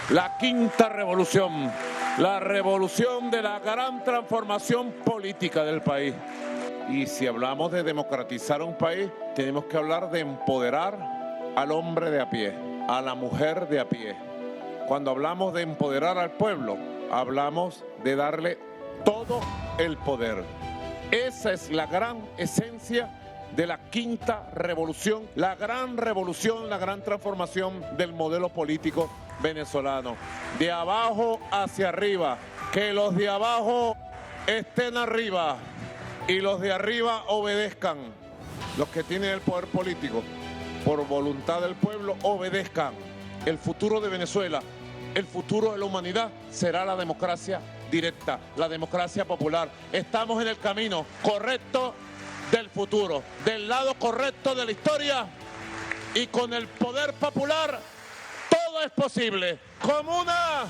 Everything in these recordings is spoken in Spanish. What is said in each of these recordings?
la quinta revolución, la revolución de la gran transformación política del país. Y si hablamos de democratizar un país, tenemos que hablar de empoderar al hombre de a pie, a la mujer de a pie. Cuando hablamos de empoderar al pueblo, hablamos de darle todo el poder. Esa es la gran esencia de la quinta revolución, la gran revolución, la gran transformación del modelo político venezolano. De abajo hacia arriba, que los de abajo estén arriba y los de arriba obedezcan. Los que tienen el poder político, por voluntad del pueblo, obedezcan. El futuro de Venezuela, el futuro de la humanidad será la democracia directa, la democracia popular. Estamos en el camino correcto del futuro, del lado correcto de la historia, y con el poder popular todo es posible. ¡Comuna!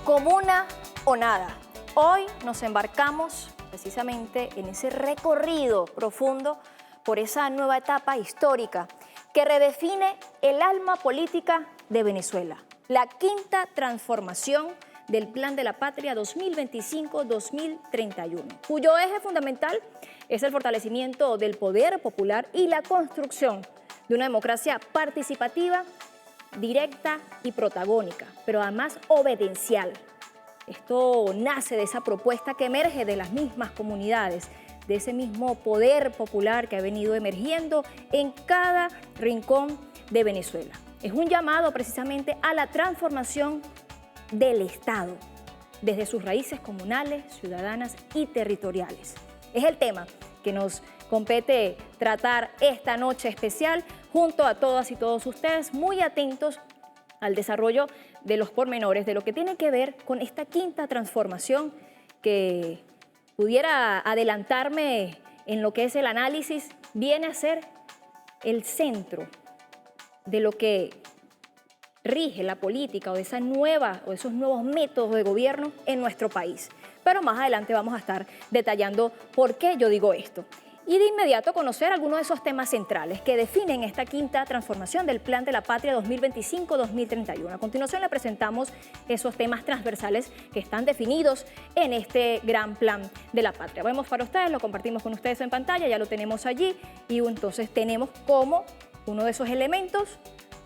Comuna o nada. Hoy nos embarcamos precisamente en ese recorrido profundo por esa nueva etapa histórica que redefine el alma política de Venezuela. La quinta transformación del Plan de la Patria 2025-2031, cuyo eje fundamental es el fortalecimiento del poder popular y la construcción de una democracia participativa, directa y protagónica, pero además obedidencial. Esto nace de esa propuesta que emerge de las mismas comunidades, de ese mismo poder popular que ha venido emergiendo en cada rincón de Venezuela. Es un llamado precisamente a la transformación del Estado, desde sus raíces comunales, ciudadanas y territoriales. Es el tema que nos compete tratar esta noche especial junto a todas y todos ustedes, muy atentos al desarrollo de los pormenores de lo que tiene que ver con esta quinta transformación, que pudiera adelantarme en lo que es el análisis, viene a ser el centro de lo que rige la política o de esos nuevos métodos de gobierno en nuestro país. Pero más adelante vamos a estar detallando por qué yo digo esto. Y de inmediato conocer algunos de esos temas centrales que definen esta quinta transformación del Plan de la Patria 2025-2031. A continuación le presentamos esos temas transversales que están definidos en este gran Plan de la Patria. Vemos para ustedes, lo compartimos con ustedes en pantalla, ya lo tenemos allí, y entonces tenemos como uno de esos elementos,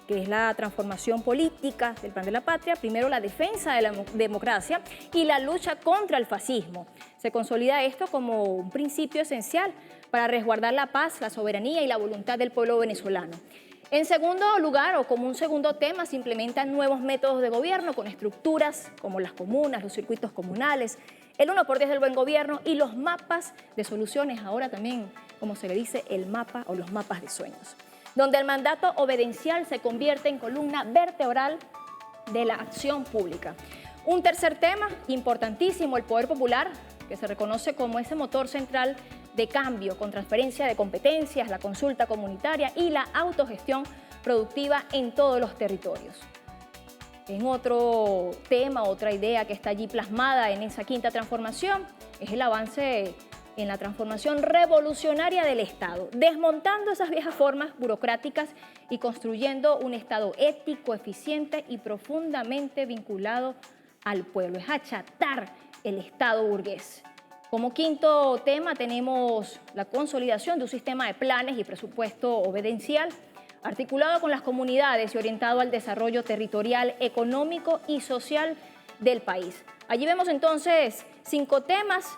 que es la transformación política del Plan de la Patria, primero la defensa de la democracia y la lucha contra el fascismo. Se consolida esto como un principio esencial para resguardar la paz, la soberanía y la voluntad del pueblo venezolano. En segundo lugar, o como un segundo tema, se implementan nuevos métodos de gobierno con estructuras como las comunas, los circuitos comunales, el 1x10 del buen gobierno y los mapas de soluciones, ahora también, como se le dice, el mapa o los mapas de sueños, donde el mandato obedidencial se convierte en columna vertebral de la acción pública. Un tercer tema importantísimo, el poder popular, que se reconoce como ese motor central de cambio con transferencia de competencias, la consulta comunitaria y la autogestión productiva en todos los territorios. En otro tema, otra idea que está allí plasmada en esa quinta transformación es el avance en la transformación revolucionaria del Estado, desmontando esas viejas formas burocráticas y construyendo un Estado ético, eficiente y profundamente vinculado al pueblo. Es achatar el Estado burgués. Como quinto tema tenemos la consolidación de un sistema de planes y presupuesto obedidencial, articulado con las comunidades y orientado al desarrollo territorial, económico y social del país. Allí vemos entonces 5 temas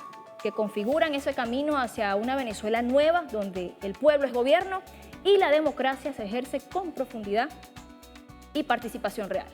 que configuran ese camino hacia una Venezuela nueva, donde el pueblo es gobierno y la democracia se ejerce con profundidad y participación real.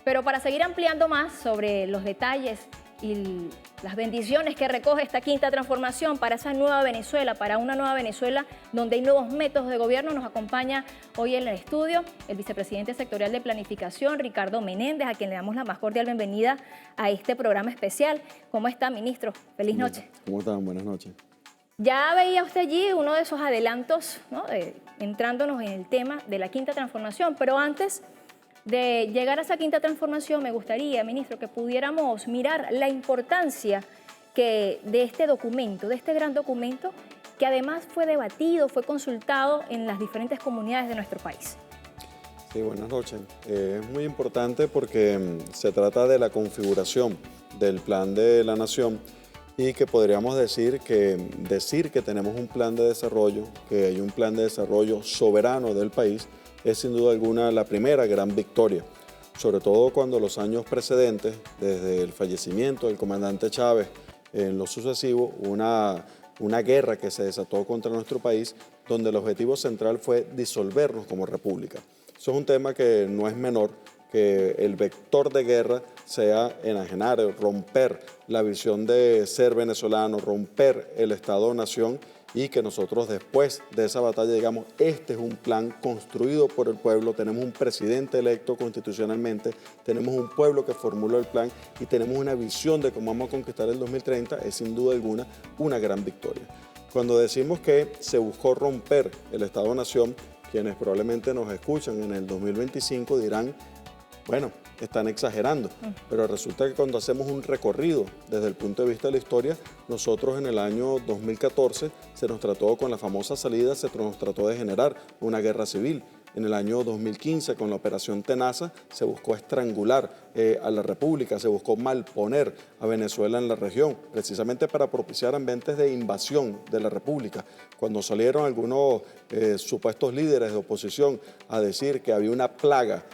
Pero para seguir ampliando más sobre los detalles y las bendiciones que recoge esta quinta transformación para esa nueva Venezuela, para una nueva Venezuela donde hay nuevos métodos de gobierno, nos acompaña hoy en el estudio el vicepresidente sectorial de Planificación, Ricardo Menéndez, a quien le damos la más cordial bienvenida a este programa especial. ¿Cómo está, ministro? Feliz noche. ¿Cómo están? Buenas noches. Ya veía usted allí uno de esos adelantos, ¿no?, entrándonos en el tema de la quinta transformación, pero antes de llegar a esa quinta transformación, me gustaría, ministro, que pudiéramos mirar la importancia de este documento, de este gran documento, que además fue debatido, fue consultado en las diferentes comunidades de nuestro país. Sí, buenas noches. Es muy importante porque se trata de la configuración del Plan de la Nación y que podríamos decir que tenemos un plan de desarrollo, que hay un plan de desarrollo soberano del país, es sin duda alguna la primera gran victoria, sobre todo cuando los años precedentes, desde el fallecimiento del comandante Chávez, en lo sucesivo, una guerra que se desató contra nuestro país, donde el objetivo central fue disolvernos como república. Eso es un tema que no es menor, que el vector de guerra sea enajenar, romper la visión de ser venezolano, romper el Estado-nación y que nosotros después de esa batalla digamos, este es un plan construido por el pueblo, tenemos un presidente electo constitucionalmente, tenemos un pueblo que formuló el plan y tenemos una visión de cómo vamos a conquistar el 2030, es sin duda alguna una gran victoria. Cuando decimos que se buscó romper el Estado-nación, quienes probablemente nos escuchan en el 2025 dirán, bueno, están exagerando, pero resulta que cuando hacemos un recorrido desde el punto de vista de la historia, nosotros en el año 2014 se nos trató con la famosa salida, se nos trató de generar una guerra civil. En el año 2015, con la operación Tenaza, se buscó estrangular a la República, se buscó malponer a Venezuela en la región, precisamente para propiciar ambientes de invasión de la República. Cuando salieron algunos supuestos líderes de oposición a decir que había una plaga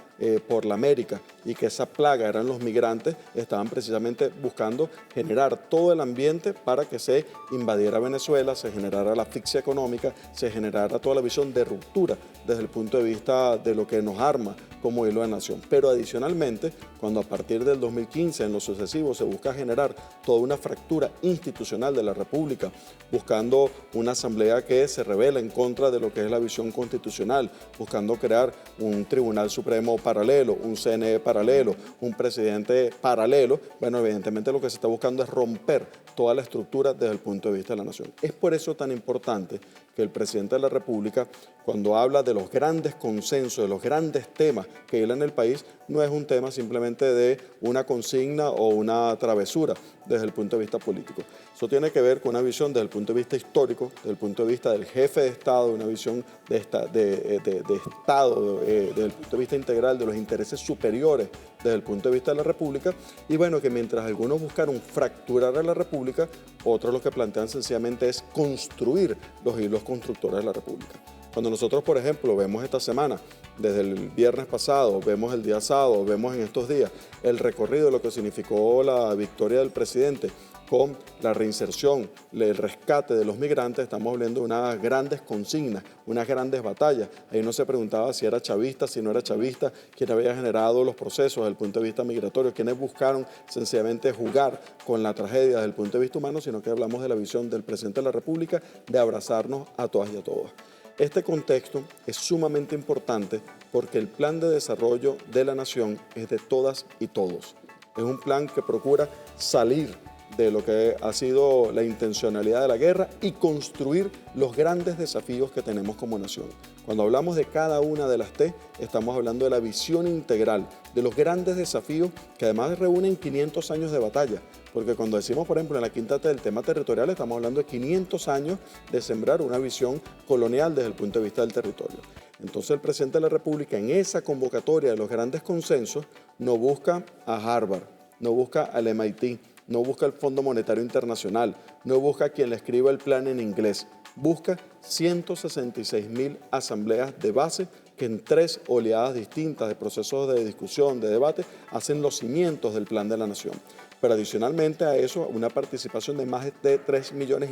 por la América y que esa plaga eran los migrantes, estaban precisamente buscando generar todo el ambiente para que se invadiera Venezuela, se generara la asfixia económica, se generara toda la visión de ruptura desde el punto de vista de lo que nos arma como hilo de nación. Pero adicionalmente, cuando a partir del 2015 en lo sucesivo se busca generar toda una fractura institucional de la República, buscando una asamblea que se revela en contra de lo que es la visión constitucional, buscando crear un Tribunal Supremo paralelo, un CNE paralelo, un presidente paralelo, bueno, evidentemente lo que se está buscando es romper toda la estructura desde el punto de vista de la nación. Es por eso tan importante que el presidente de la República, cuando habla de los grandes consensos, de los grandes temas que hilan el país, no es un tema simplemente de una consigna o una travesura desde el punto de vista político. Eso tiene que ver con una visión desde el punto de vista histórico, desde el punto de vista del jefe de Estado, una visión de Estado, desde el punto de vista integral de los intereses superiores desde el punto de vista de la República, y bueno, que mientras algunos buscaron fracturar a la República, otros lo que plantean sencillamente es construir los hilos constructores de la República. Cuando nosotros, por ejemplo, vemos esta semana, desde el viernes pasado, vemos el día sábado, vemos en estos días el recorrido de lo que significó la victoria del presidente con la reinserción, el rescate de los migrantes, estamos hablando de unas grandes consignas, unas grandes batallas. Ahí no se preguntaba si era chavista, si no era chavista, quién había generado los procesos desde el punto de vista migratorio, quienes buscaron sencillamente jugar con la tragedia desde el punto de vista humano, sino que hablamos de la visión del presidente de la República de abrazarnos a todas y a todos. Este contexto es sumamente importante porque el plan de desarrollo de la nación es de todas y todos. Es un plan que procura salir de lo que ha sido la intencionalidad de la guerra y construir los grandes desafíos que tenemos como nación. Cuando hablamos de cada una de las T, estamos hablando de la visión integral, de los grandes desafíos que además reúnen 500 años de batalla. Porque cuando decimos, por ejemplo, en la quinta T del tema territorial, estamos hablando de 500 años de sembrar una visión colonial desde el punto de vista del territorio. Entonces el presidente de la República en esa convocatoria de los grandes consensos no busca a Harvard, no busca al MIT, no busca el Fondo Monetario Internacional, no busca a quien le escriba el plan en inglés, busca 166.000 asambleas de base que en 3 oleadas distintas de procesos de discusión, de debate, hacen los cimientos del plan de la nación. Pero adicionalmente a eso, una participación de más de 3,5 millones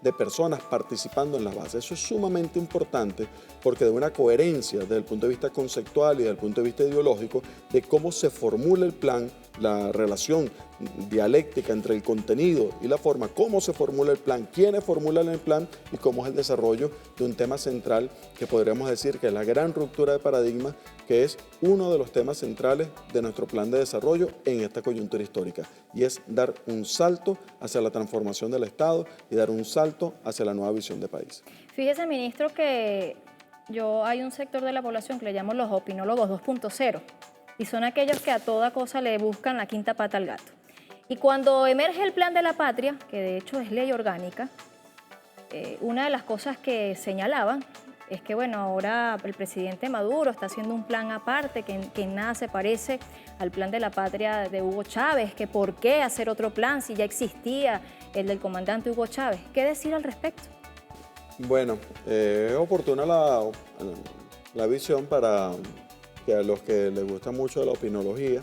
de personas participando en las bases. Eso es sumamente importante porque de una coherencia desde el punto de vista conceptual y desde el punto de vista ideológico de cómo se formula el plan, la relación dialéctica entre el contenido y la forma, cómo se formula el plan, quiénes formulan el plan y cómo es el desarrollo de un tema central que podríamos decir que es la gran ruptura de paradigma, que es uno de los temas centrales de nuestro plan de desarrollo en esta coyuntura histórica, y es dar un salto hacia la transformación del Estado y dar un salto hacia la nueva visión de país. Fíjese, ministro, que hay un sector de la población que le llamo los opinólogos 2.0, y son aquellos que a toda cosa le buscan la quinta pata al gato. Y cuando emerge el Plan de la Patria, que de hecho es ley orgánica, una de las cosas que señalaban es que, bueno, ahora el presidente Maduro está haciendo un plan aparte que en nada se parece al plan de la patria de Hugo Chávez, que por qué hacer otro plan si ya existía el del comandante Hugo Chávez. ¿Qué decir al respecto? Bueno, es oportuna la visión para que a los que les gusta mucho la opinología,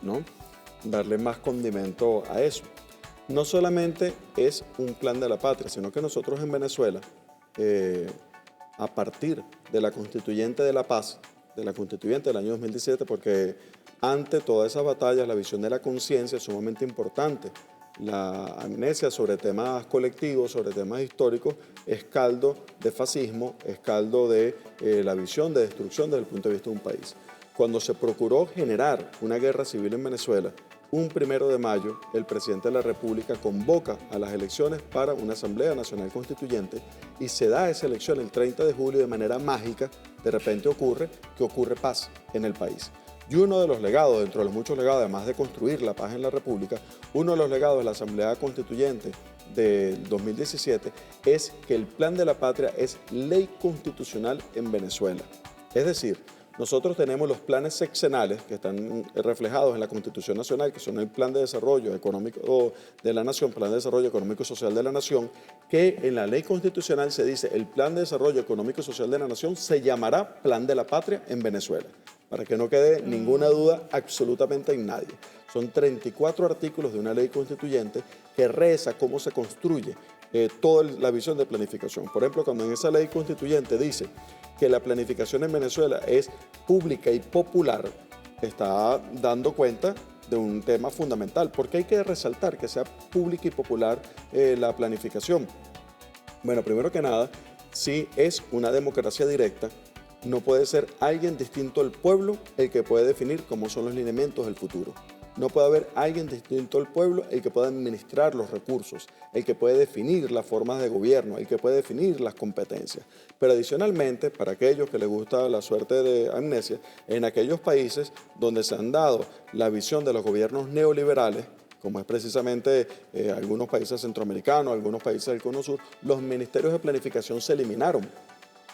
¿no?, darle más condimento a eso. No solamente es un plan de la patria, sino que nosotros en Venezuela, a partir de la Constituyente de la Paz, de la Constituyente del año 2017, porque ante todas esas batallas la visión de la conciencia es sumamente importante. La amnesia sobre temas colectivos, sobre temas históricos, es caldo de fascismo, es caldo de la visión de destrucción desde el punto de vista de un país. Cuando se procuró generar una guerra civil en Venezuela, un 1 de mayo, el presidente de la República convoca a las elecciones para una Asamblea Nacional Constituyente y se da esa elección el 30 de julio de manera mágica. De repente ocurre paz en el país. Y uno de los legados, dentro de los muchos legados, además de construir la paz en la República, uno de los legados de la Asamblea Constituyente del 2017 es que el Plan de la Patria es ley constitucional en Venezuela. Es decir, nosotros tenemos los planes sexenales que están reflejados en la Constitución Nacional, que son el Plan de Desarrollo Económico de la Nación, Plan de Desarrollo Económico y Social de la Nación, que en la ley constitucional se dice el Plan de Desarrollo Económico y Social de la Nación se llamará Plan de la Patria en Venezuela, para que no quede ninguna duda absolutamente en nadie. Son 34 artículos de una ley constituyente que reza cómo se construye toda la visión de planificación. Por ejemplo, cuando en esa ley constituyente dice que la planificación en Venezuela es pública y popular, está dando cuenta de un tema fundamental, porque hay que resaltar que sea pública y popular la planificación. Bueno, primero que nada, si es una democracia directa, no puede ser alguien distinto al pueblo el que puede definir cómo son los lineamientos del futuro. No puede haber alguien distinto al pueblo el que pueda administrar los recursos, el que puede definir las formas de gobierno, el que puede definir las competencias. Pero adicionalmente, para aquellos que les gusta la suerte de amnesia, en aquellos países donde se han dado la visión de los gobiernos neoliberales, como es precisamente algunos países centroamericanos, algunos países del Cono Sur, los ministerios de planificación se eliminaron.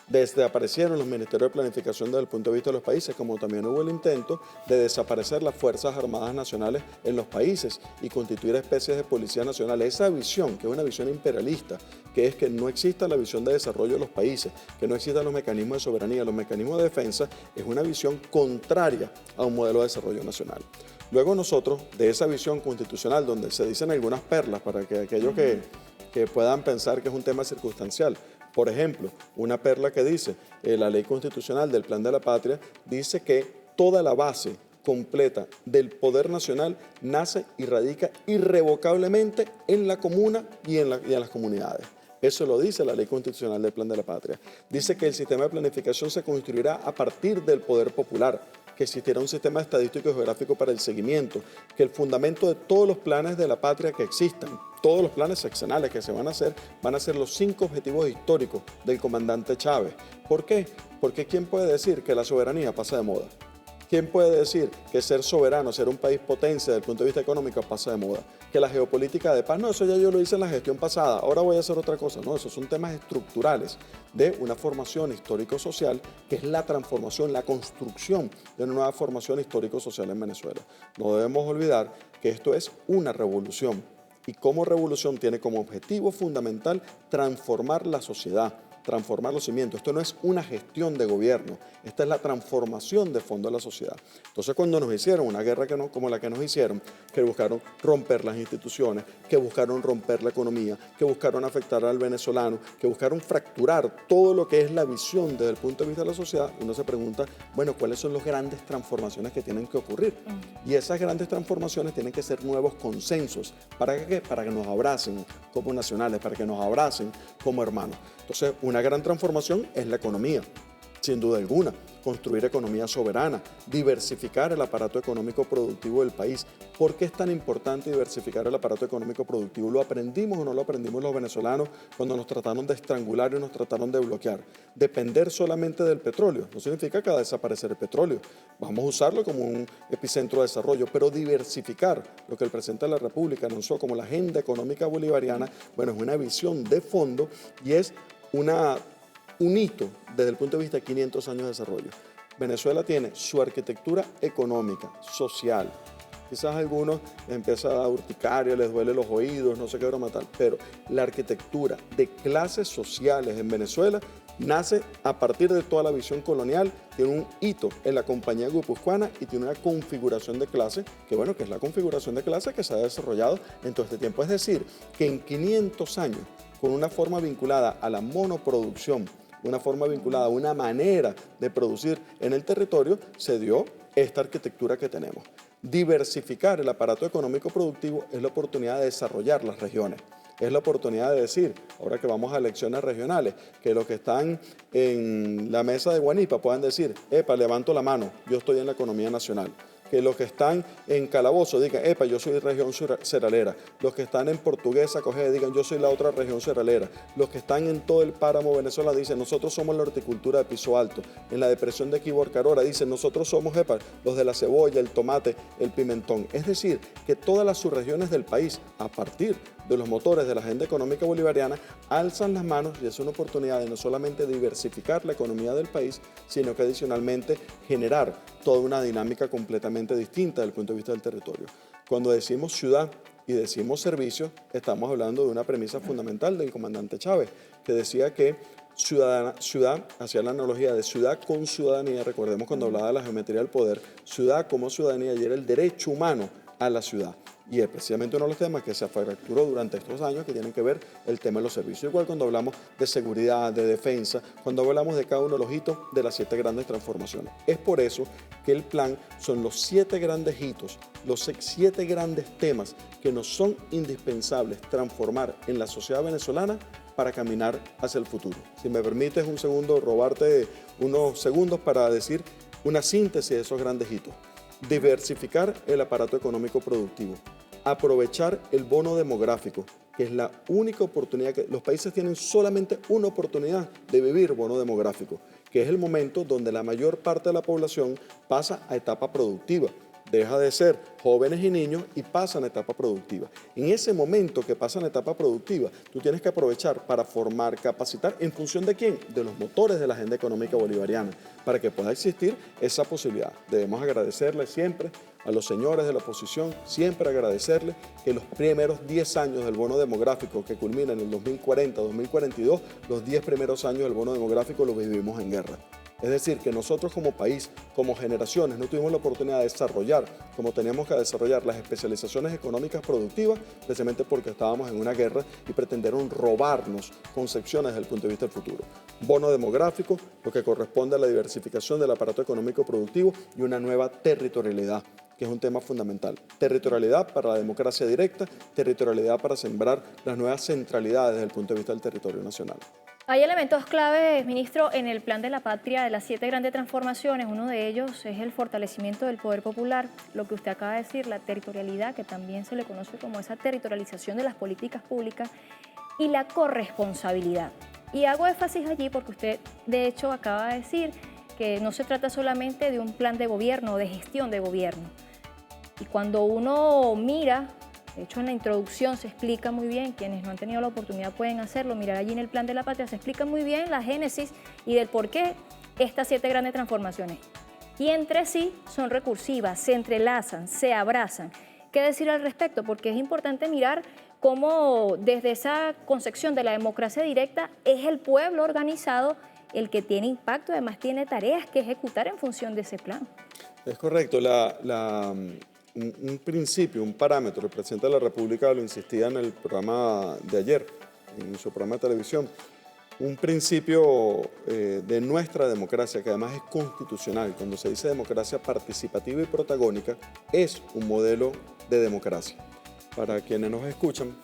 Desaparecieron los ministerios de planificación desde el punto de vista de los países, como también hubo el intento de desaparecer las Fuerzas Armadas Nacionales en los países y constituir especies de policía nacional. Esa visión, que es una visión imperialista, que es que no exista la visión de desarrollo de los países, que no existan los mecanismos de soberanía, los mecanismos de defensa, es una visión contraria a un modelo de desarrollo nacional. Luego nosotros, de esa visión constitucional, donde se dicen algunas perlas para que aquellos que puedan pensar que es un tema circunstancial. Por ejemplo, una perla que dice, la ley constitucional del Plan de la Patria dice que toda la base completa del poder nacional nace y radica irrevocablemente en la comuna y en las comunidades. Eso lo dice la ley constitucional del Plan de la Patria. Dice que el sistema de planificación se construirá a partir del poder popular, que existirá un sistema estadístico y geográfico para el seguimiento, que el fundamento de todos los planes de la patria que existan, todos los planes sexenales que se van a ser los 5 objetivos históricos del comandante Chávez. ¿Por qué? Porque ¿quién puede decir que la soberanía pasa de moda? ¿Quién puede decir que ser soberano, ser un país potencia desde el punto de vista económico pasa de moda? Que la geopolítica de paz, no, eso ya yo lo hice en la gestión pasada, ahora voy a hacer otra cosa. No, esos son temas estructurales de una formación histórico-social que es la transformación, la construcción de una nueva formación histórico-social en Venezuela. No debemos olvidar que esto es una revolución y como revolución tiene como objetivo fundamental transformar la sociedad, transformar los cimientos. Esto no es una gestión de gobierno, esta es la transformación de fondo de la sociedad. Entonces, cuando nos hicieron una guerra como la que nos hicieron, que buscaron romper las instituciones, que buscaron romper la economía, que buscaron afectar al venezolano, que buscaron fracturar todo lo que es la visión desde el punto de vista de la sociedad, uno se pregunta, bueno, ¿cuáles son las grandes transformaciones que tienen que ocurrir? Y esas grandes transformaciones tienen que ser nuevos consensos. ¿Para qué? Para que nos abracen como nacionales, para que nos abracen como hermanos. Entonces, una gran transformación es la economía, sin duda alguna. construir economía soberana, diversificar el aparato económico productivo del país. ¿Por qué es tan importante diversificar el aparato económico productivo? ¿Lo aprendimos o no lo aprendimos los venezolanos cuando nos trataron de estrangular y nos trataron de bloquear? Depender solamente del petróleo no significa que va a desaparecer el petróleo. Vamos a usarlo como un epicentro de desarrollo, pero diversificar lo que el presidente de la República anunció como la agenda económica bolivariana, bueno, es una visión de fondo y es un hito desde el punto de vista de 500 años de desarrollo. Venezuela tiene su arquitectura económica, social. Quizás a algunos les empieza a dar urticaria, les duele los oídos, no sé qué broma tal, pero la arquitectura de clases sociales en Venezuela nace a partir de toda la visión colonial, tiene un hito en la Compañía Guipuzcoana y tiene una configuración de clase, que bueno, que es la configuración de clase que se ha desarrollado en todo este tiempo. Es decir, que en 500 años, con una forma vinculada a la monoproducción, una forma vinculada a una manera de producir en el territorio, se dio esta arquitectura que tenemos. Diversificar el aparato económico productivo es la oportunidad de desarrollar las regiones. Es la oportunidad de decir, ahora que vamos a elecciones regionales, que los que están en la mesa de Guanipa puedan decir, epa, levanto la mano, yo estoy en la economía nacional. Que los que están en Calabozo digan, epa, yo soy región cerralera. Los que están en Portuguesa, Cogé, digan, yo soy la otra región cerralera. Los que están en todo el páramo Venezuela dicen, nosotros somos la horticultura de piso alto. En la depresión de Quiborcarora dicen, nosotros somos, epa, los de la cebolla, el tomate, el pimentón. Es decir, que todas las subregiones del país, a partir de los motores de la agenda económica bolivariana, alzan las manos y es una oportunidad de no solamente diversificar la economía del país, sino que adicionalmente generar toda una dinámica completamente distinta desde el punto de vista del territorio. Cuando decimos ciudad y decimos servicio, estamos hablando de una premisa fundamental del comandante Chávez, que decía que ciudad, hacía la analogía de ciudad con ciudadanía, recordemos cuando hablaba de la geometría del poder, ciudad como ciudadanía y era el derecho humano a la ciudad. Y es precisamente uno de los temas que se fracturó durante estos años que tienen que ver el tema de los servicios. Igual cuando hablamos de seguridad, de defensa, cuando hablamos de cada uno de los hitos de las 7 grandes transformaciones. Es por eso que el plan son los 7 grandes hitos, los 7 grandes temas que nos son indispensables transformar en la sociedad venezolana para caminar hacia el futuro. Si me permites un segundo, robarte unos segundos para decir una síntesis de esos grandes hitos. Diversificar el aparato económico productivo, aprovechar el bono demográfico, que es la única oportunidad que los países tienen solamente una oportunidad de vivir bono demográfico, que es el momento donde la mayor parte de la población pasa a etapa productiva. Deja de ser jóvenes y niños y pasan a etapa productiva. En ese momento que pasan a etapa productiva, tú tienes que aprovechar para formar, capacitar, ¿en función de quién? De los motores de la agenda económica bolivariana, para que pueda existir esa posibilidad. Debemos agradecerle siempre a los señores de la oposición, siempre agradecerle que los primeros 10 años del bono demográfico que culmina en el 2040-2042, los 10 primeros años del bono demográfico los vivimos en guerra. Es decir, que nosotros como país, como generaciones, no tuvimos la oportunidad de desarrollar, como teníamos que desarrollar las especializaciones económicas productivas, precisamente porque estábamos en una guerra y pretendieron robarnos concepciones desde el punto de vista del futuro. Bono demográfico, lo que corresponde a la diversificación del aparato económico productivo y una nueva territorialidad, que es un tema fundamental. Territorialidad para la democracia directa, territorialidad para sembrar las nuevas centralidades desde el punto de vista del territorio nacional. Hay elementos claves, ministro, en el Plan de la Patria de las 7 grandes transformaciones. Uno de ellos es el fortalecimiento del poder popular, lo que usted acaba de decir, la territorialidad, que también se le conoce como esa territorialización de las políticas públicas, y la corresponsabilidad. Y hago énfasis allí porque usted, de hecho, acaba de decir que no se trata solamente de un plan de gobierno, de gestión de gobierno. Y cuando uno mira, de hecho en la introducción se explica muy bien, quienes no han tenido la oportunidad pueden hacerlo, mirar allí en el Plan de la Patria, se explica muy bien la génesis y del por qué estas 7 grandes transformaciones. Y entre sí son recursivas, se entrelazan, se abrazan. ¿Qué decir al respecto? Porque es importante mirar cómo desde esa concepción de la democracia directa es el pueblo organizado el que tiene impacto, además tiene tareas que ejecutar en función de ese plan. Es correcto, un principio, un parámetro, el presidente de la República lo insistía en el programa de ayer, en su programa de televisión, un principio de nuestra democracia, que además es constitucional. Cuando se dice democracia participativa y protagónica, es un modelo de democracia. Para quienes nos escuchan,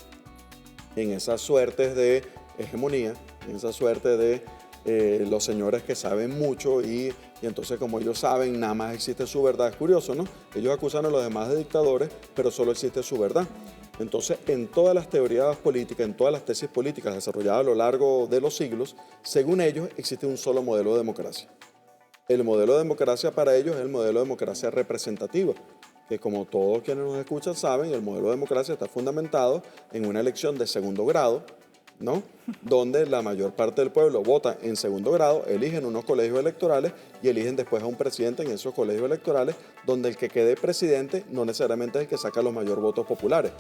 en esas suertes de hegemonía, en esa suerte de los señores que saben mucho y entonces como ellos saben, nada más existe su verdad. Es curioso, ¿no? Ellos acusan a los demás de dictadores, pero solo existe su verdad. Entonces, en todas las teorías políticas, en todas las tesis políticas desarrolladas a lo largo de los siglos, según ellos, existe un solo modelo de democracia. El modelo de democracia para ellos es el modelo de democracia representativa, que como todos quienes nos escuchan saben, el modelo de democracia está fundamentado en una elección de segundo grado, ¿no? Donde la mayor parte del pueblo vota en segundo grado, eligen unos colegios electorales y eligen después a un presidente en esos colegios electorales, donde el que quede presidente no necesariamente es el que saca los mayores votos populares.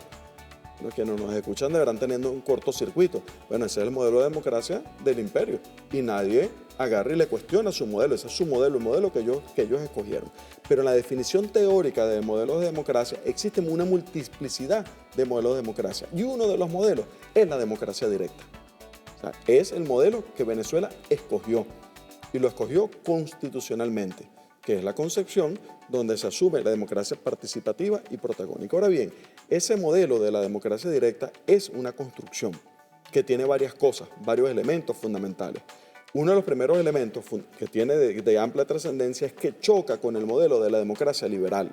Los que no nos escuchan deberán teniendo un cortocircuito. Bueno, ese es el modelo de democracia del imperio y nadie agarra y le cuestiona su modelo. Ese es su modelo, el modelo que ellos escogieron. Pero en la definición teórica de modelos de democracia existe una multiplicidad de modelos de democracia y uno de los modelos es la democracia directa. O sea, es el modelo que Venezuela escogió y lo escogió constitucionalmente, que es la concepción donde se asume la democracia participativa y protagónica. Ahora bien, ese modelo de la democracia directa es una construcción que tiene varias cosas, varios elementos fundamentales. Uno de los primeros elementos que tiene de amplia trascendencia es que choca con el modelo de la democracia liberal.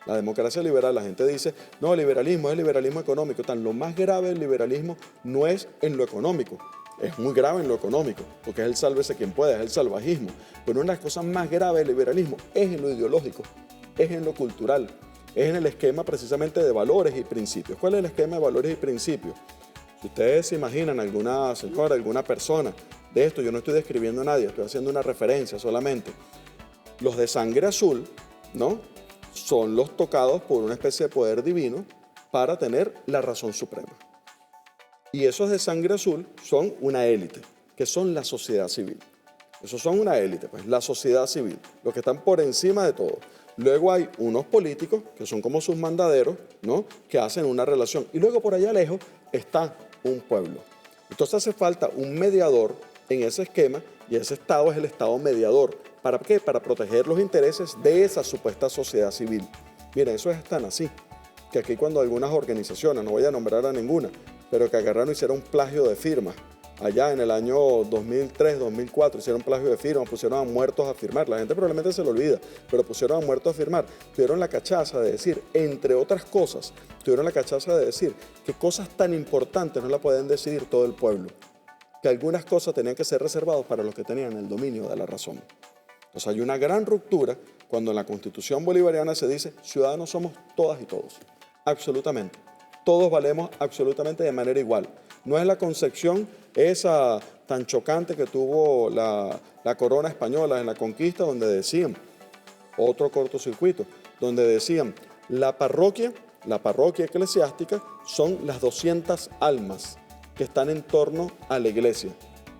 La democracia liberal, la gente dice, no, el liberalismo es el liberalismo económico. Lo más grave del liberalismo no es en lo económico, es muy grave en lo económico, porque es el sálvese quien pueda, es el salvajismo. Pero una de las cosas más graves del liberalismo es en lo ideológico, es en lo cultural, es en el esquema precisamente de valores y principios. ¿Cuál es el esquema de valores y principios? Si ustedes se imaginan alguna señora, alguna persona de esto, yo no estoy describiendo a nadie, estoy haciendo una referencia solamente. Los de sangre azul, ¿no?, son los tocados por una especie de poder divino para tener la razón suprema. Y esos de sangre azul son una élite, que son la sociedad civil. Esos son una élite, pues la sociedad civil, los que están por encima de todo. Luego hay unos políticos, que son como sus mandaderos, ¿no?, que hacen una relación. Y luego por allá lejos está un pueblo. Entonces hace falta un mediador en ese esquema y ese Estado es el Estado mediador. ¿Para qué? Para proteger los intereses de esa supuesta sociedad civil. Miren, eso es tan así, que aquí cuando algunas organizaciones, no voy a nombrar a ninguna, pero que agarraron y hicieron plagio de firmas. Allá en el año 2003, 2004 hicieron plagio de firmas, pusieron a muertos a firmar. La gente probablemente se lo olvida, pero pusieron a muertos a firmar. Tuvieron la cachaza de decir, entre otras cosas, tuvieron la cachaza de decir que cosas tan importantes no las pueden decidir todo el pueblo. Que algunas cosas tenían que ser reservadas para los que tenían el dominio de la razón. Entonces hay una gran ruptura cuando en la Constitución bolivariana se dice, ciudadanos somos todas y todos, absolutamente. Todos valemos absolutamente de manera igual. No es la concepción esa tan chocante que tuvo la corona española en la conquista, donde decían, otro cortocircuito, donde decían, la parroquia eclesiástica son las 200 almas que están en torno a la iglesia.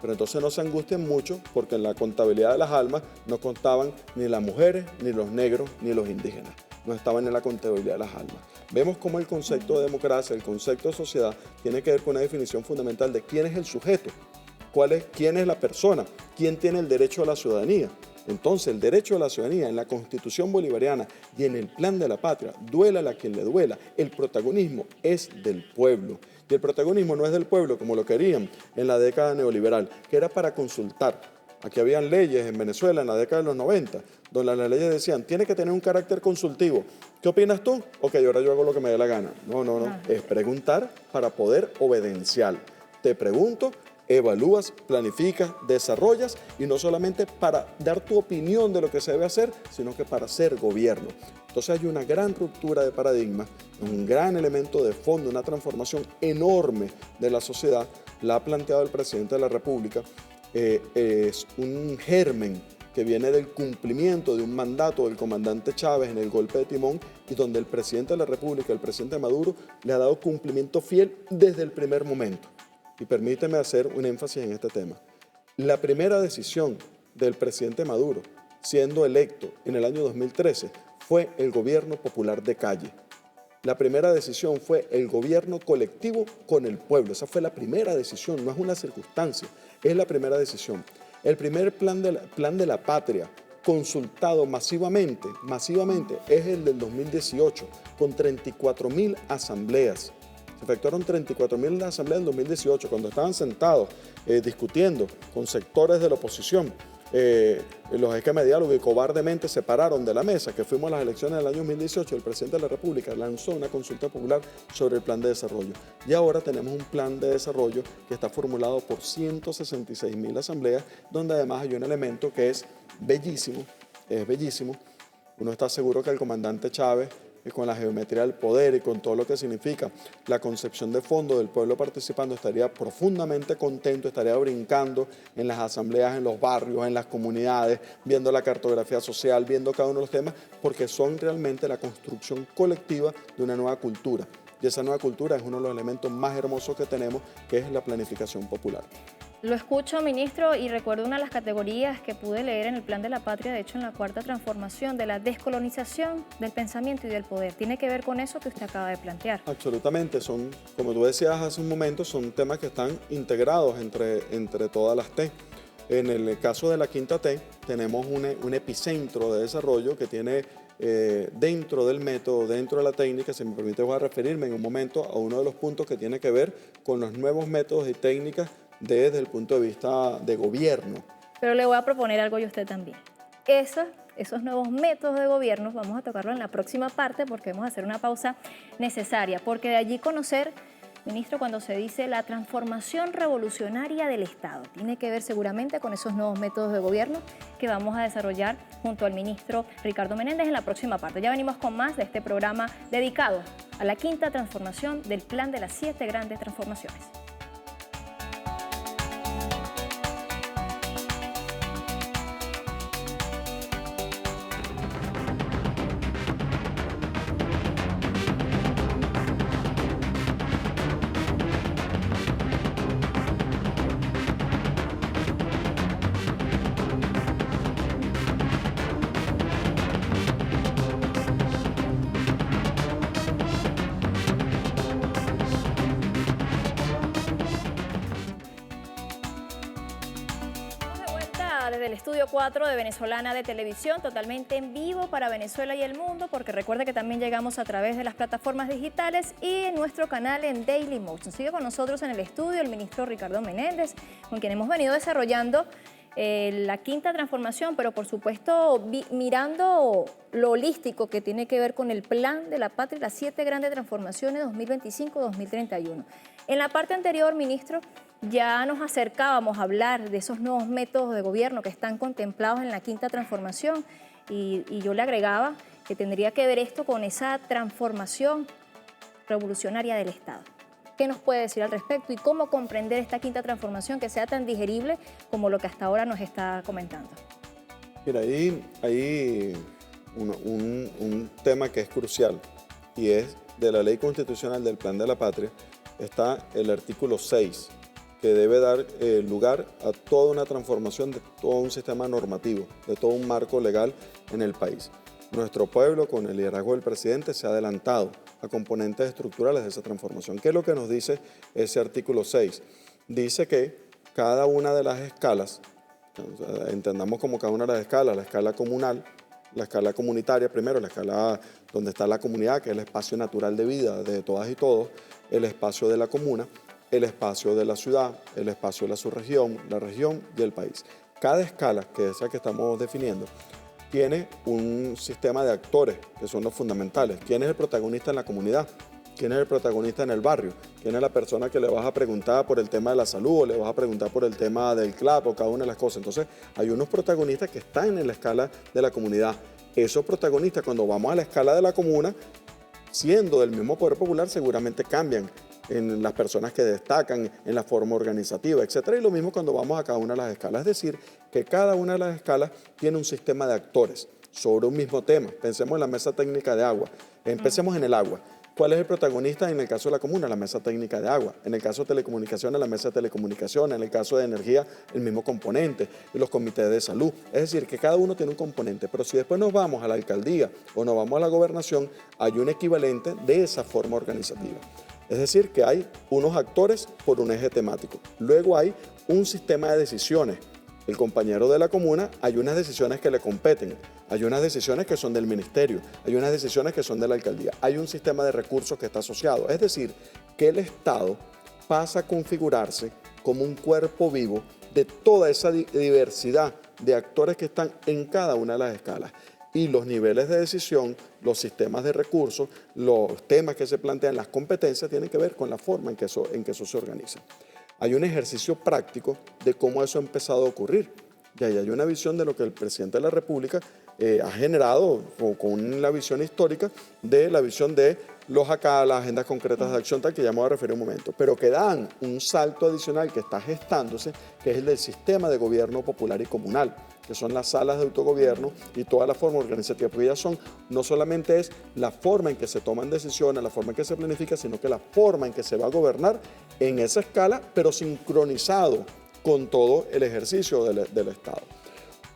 Pero entonces no se angustien mucho porque en la contabilidad de las almas no contaban ni las mujeres, ni los negros, ni los indígenas. No estaban en la contabilidad de las almas. Vemos cómo el concepto de democracia, el concepto de sociedad, tiene que ver con una definición fundamental de quién es el sujeto, quién es la persona, quién tiene el derecho a la ciudadanía. Entonces, el derecho a la ciudadanía en la Constitución bolivariana y en el Plan de la Patria, duélale a quien le duela, el protagonismo es del pueblo. Y el protagonismo no es del pueblo como lo querían en la década neoliberal, que era para consultar. Aquí habían leyes en Venezuela en la década de los 90, donde las leyes decían, tiene que tener un carácter consultivo. ¿Qué opinas tú? Ok, ahora yo hago lo que me dé la gana. No. Es preguntar para poder obedenciar. Te pregunto, evalúas, planificas, desarrollas y no solamente para dar tu opinión de lo que se debe hacer, sino que para ser gobierno. Entonces hay una gran ruptura de paradigma, un gran elemento de fondo, una transformación enorme de la sociedad, la ha planteado el presidente de la República. Es un germen que viene del cumplimiento de un mandato del comandante Chávez en el golpe de timón y donde el presidente de la República, el presidente Maduro, le ha dado cumplimiento fiel desde el primer momento. Y permíteme hacer un énfasis en este tema. La primera decisión del presidente Maduro, siendo electo en el año 2013, fue el gobierno popular de calle. La primera decisión fue el gobierno colectivo con el pueblo. Esa fue la primera decisión, no es una circunstancia, es la primera decisión. El primer plan de la patria consultado masivamente, es el del 2018, con 34.000 asambleas. Se efectuaron 34.000 asambleas en 2018, cuando estaban sentados discutiendo con sectores de la oposición. Los esquemas de diálogo y cobardemente se pararon de la mesa, que fuimos a las elecciones del año 2018, el presidente de la República lanzó una consulta popular sobre el plan de desarrollo. Y ahora tenemos un plan de desarrollo que está formulado por 166.000 asambleas, donde además hay un elemento que es bellísimo. Uno está seguro que el comandante Chávez, con la geometría del poder y con todo lo que significa la concepción de fondo del pueblo participando, estaría profundamente contento, estaría brincando en las asambleas, en los barrios, en las comunidades, viendo la cartografía social, viendo cada uno de los temas, porque son realmente la construcción colectiva de una nueva cultura. Y esa nueva cultura es uno de los elementos más hermosos que tenemos, que es la planificación popular. Lo escucho, ministro, y recuerdo una de las categorías que pude leer en el Plan de la Patria, de hecho en la cuarta transformación, de la descolonización del pensamiento y del poder. ¿Tiene que ver con eso que usted acaba de plantear? Absolutamente, son, como tú decías hace un momento, son temas que están integrados entre todas las T. En el caso de la quinta T, tenemos un epicentro de desarrollo que tiene dentro del método, dentro de la técnica. Si me permite, voy a referirme en un momento a uno de los puntos que tiene que ver con los nuevos métodos y técnicas desde el punto de vista de gobierno. Pero le voy a proponer algo y usted también. Esos nuevos métodos de gobierno vamos a tocarlo en la próxima parte, porque vamos a hacer una pausa necesaria, porque de allí conocer, ministro, cuando se dice la transformación revolucionaria del Estado, tiene que ver seguramente con esos nuevos métodos de gobierno que vamos a desarrollar junto al ministro Ricardo Menéndez en la próxima parte. Ya venimos con más de este programa dedicado a la quinta transformación del plan de las 7 grandes transformaciones. Desde el estudio 4 de Venezolana de Televisión, totalmente en vivo para Venezuela y el mundo, porque recuerde que también llegamos a través de las plataformas digitales y en nuestro canal en Dailymotion. Sigue con nosotros en el estudio el ministro Ricardo Menéndez, con quien hemos venido desarrollando la quinta transformación, pero por supuesto mirando lo holístico que tiene que ver con el plan de la patria y las 7 grandes transformaciones 2025-2031. En la parte anterior, ministro, ya nos acercábamos a hablar de esos nuevos métodos de gobierno que están contemplados en la quinta transformación y yo le agregaba que tendría que ver esto con esa transformación revolucionaria del Estado. ¿Qué nos puede decir al respecto y cómo comprender esta quinta transformación que sea tan digerible como lo que hasta ahora nos está comentando? Mira, hay un tema que es crucial y es de la ley constitucional del Plan de la Patria. Está el artículo 6, que debe dar lugar a toda una transformación de todo un sistema normativo, de todo un marco legal en el país. Nuestro pueblo, con el liderazgo del presidente, se ha adelantado a componentes estructurales de esa transformación. ¿Qué es lo que nos dice ese artículo 6? Dice que cada una de las escalas, entendamos como cada una de las escalas, la escala comunal, la escala comunitaria primero, la escala donde está la comunidad, que es el espacio natural de vida de todas y todos, el espacio de la comuna, el espacio de la ciudad, el espacio de la subregión, la región y el país. Cada escala, que es la que estamos definiendo, tiene un sistema de actores que son los fundamentales. ¿Quién es el protagonista en la comunidad? ¿Quién es el protagonista en el barrio? ¿Quién es la persona que le vas a preguntar por el tema de la salud o le vas a preguntar por el tema del CLAP o cada una de las cosas? Entonces, hay unos protagonistas que están en la escala de la comunidad. Esos protagonistas, cuando vamos a la escala de la comuna, siendo del mismo poder popular, seguramente cambian en las personas que destacan, en la forma organizativa, etc. Y lo mismo cuando vamos a cada una de las escalas. Es decir, que cada una de las escalas tiene un sistema de actores sobre un mismo tema. Pensemos en la mesa técnica de agua. Empecemos en el agua. ¿Cuál es el protagonista en el caso de la comuna? La mesa técnica de agua. En el caso de telecomunicaciones, la mesa de telecomunicaciones. En el caso de energía, el mismo componente. Y los comités de salud. Es decir, que cada uno tiene un componente. Pero si después nos vamos a la alcaldía o nos vamos a la gobernación, hay un equivalente de esa forma organizativa. Es decir, que hay unos actores por un eje temático. Luego hay un sistema de decisiones el compañero de la comuna, hay unas decisiones que le competen, hay unas decisiones que son del ministerio, hay unas decisiones que son de la alcaldía, hay un sistema de recursos que está asociado. Es decir, que el Estado pasa a configurarse como un cuerpo vivo de toda esa diversidad de actores que están en cada una de las escalas. Y los niveles de decisión, los sistemas de recursos, los temas que se plantean, las competencias, tienen que ver con la forma en que eso se organiza. Hay un ejercicio práctico de cómo eso ha empezado a ocurrir. Y ahí hay una visión de lo que el presidente de la República ha generado con la visión histórica de la visión de las agendas concretas de acción, tal que ya me voy a referir un momento, pero que dan un salto adicional que está gestándose, que es el del sistema de gobierno popular y comunal, que son las salas de autogobierno y toda la forma organizativa, porque ellas son, no solamente es la forma en que se toman decisiones, la forma en que se planifica, sino que la forma en que se va a gobernar en esa escala, pero sincronizado con todo el ejercicio del Estado.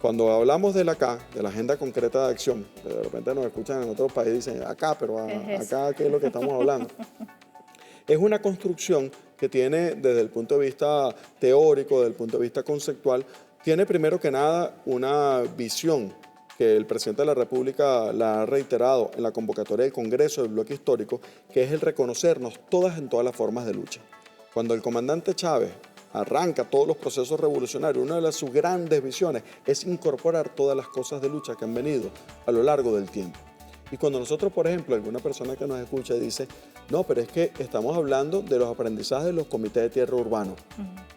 Cuando hablamos de la agenda concreta de acción, de repente nos escuchan en otros países y dicen acá, pero acá, ¿qué es lo que estamos hablando? Es una construcción que tiene, desde el punto de vista teórico, desde el punto de vista conceptual, tiene primero que nada una visión que el presidente de la República la ha reiterado en la convocatoria del Congreso del Bloque Histórico, que es el reconocernos todas en todas las formas de lucha. Cuando el comandante Chávez arranca todos los procesos revolucionarios, una de sus grandes visiones es incorporar todas las cosas de lucha que han venido a lo largo del tiempo. Y cuando nosotros, por ejemplo, alguna persona que nos escucha dice, no, pero es que estamos hablando de los aprendizajes de los comités de tierra urbanos.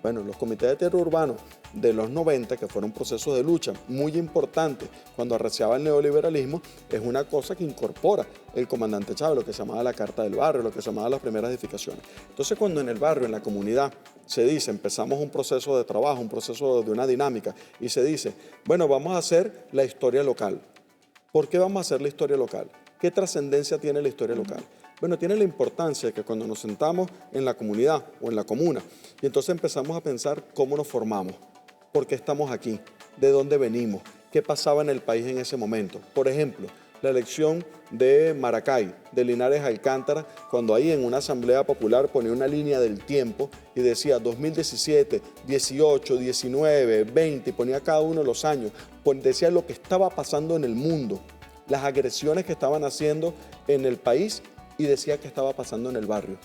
Bueno, los comités de tierra urbanos de los 90, que fueron procesos de lucha muy importantes cuando arreciaba el neoliberalismo, es una cosa que incorpora el comandante Chávez, lo que se llamaba la Carta del Barrio, lo que se llamaba las primeras edificaciones. Entonces, cuando en el barrio, en la comunidad, se dice, empezamos un proceso de trabajo, un proceso de una dinámica, y se dice, bueno, vamos a hacer la historia local. ¿Por qué vamos a hacer la historia local? ¿Qué trascendencia tiene la historia local? Bueno, tiene la importancia que cuando nos sentamos en la comunidad o en la comuna, y entonces empezamos a pensar cómo nos formamos, por qué estamos aquí, de dónde venimos, qué pasaba en el país en ese momento. Por ejemplo, la elección de Maracay, de Linares Alcántara, cuando ahí en una asamblea popular ponía una línea del tiempo y decía 2017, 18, 19, 20, y ponía cada uno de los años, decía lo que estaba pasando en el mundo, las agresiones que estaban haciendo en el país y decía que estaba pasando en el barrio.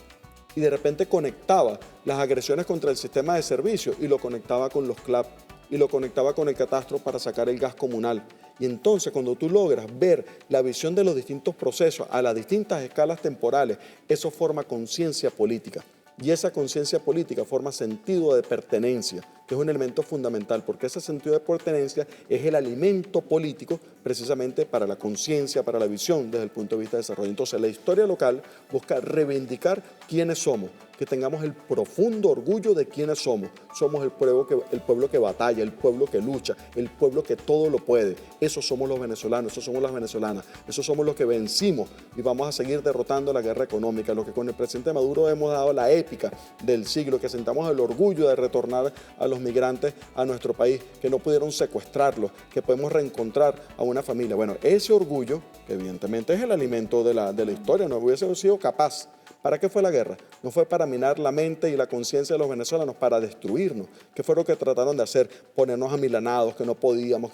Y de repente conectaba las agresiones contra el sistema de servicio y lo conectaba con los CLAP y lo conectaba con el catastro para sacar el gas comunal. Y entonces cuando tú logras ver la visión de los distintos procesos a las distintas escalas temporales, eso forma conciencia política. Y esa conciencia política forma sentido de pertenencia, que es un elemento fundamental, porque ese sentido de pertenencia es el alimento político precisamente para la conciencia, para la visión desde el punto de vista de desarrollo. Entonces, la historia local busca reivindicar quiénes somos, que tengamos el profundo orgullo de quiénes somos. Somos el pueblo que batalla, el pueblo que lucha, el pueblo que todo lo puede. Esos somos los venezolanos, esos somos las venezolanas, esos somos los que vencimos y vamos a seguir derrotando la guerra económica, lo que con el presidente Maduro hemos dado la épica del siglo, que sentamos el orgullo de retornar a los migrantes a nuestro país, que no pudieron secuestrarlos, que podemos reencontrar a una familia. Bueno, ese orgullo, que evidentemente es el alimento de la historia, no hubiese sido capaz. ¿Para qué fue la guerra? No fue para minar la mente y la conciencia de los venezolanos, para destruirnos. ¿Qué fue lo que trataron de hacer? Ponernos amilanados, que no podíamos.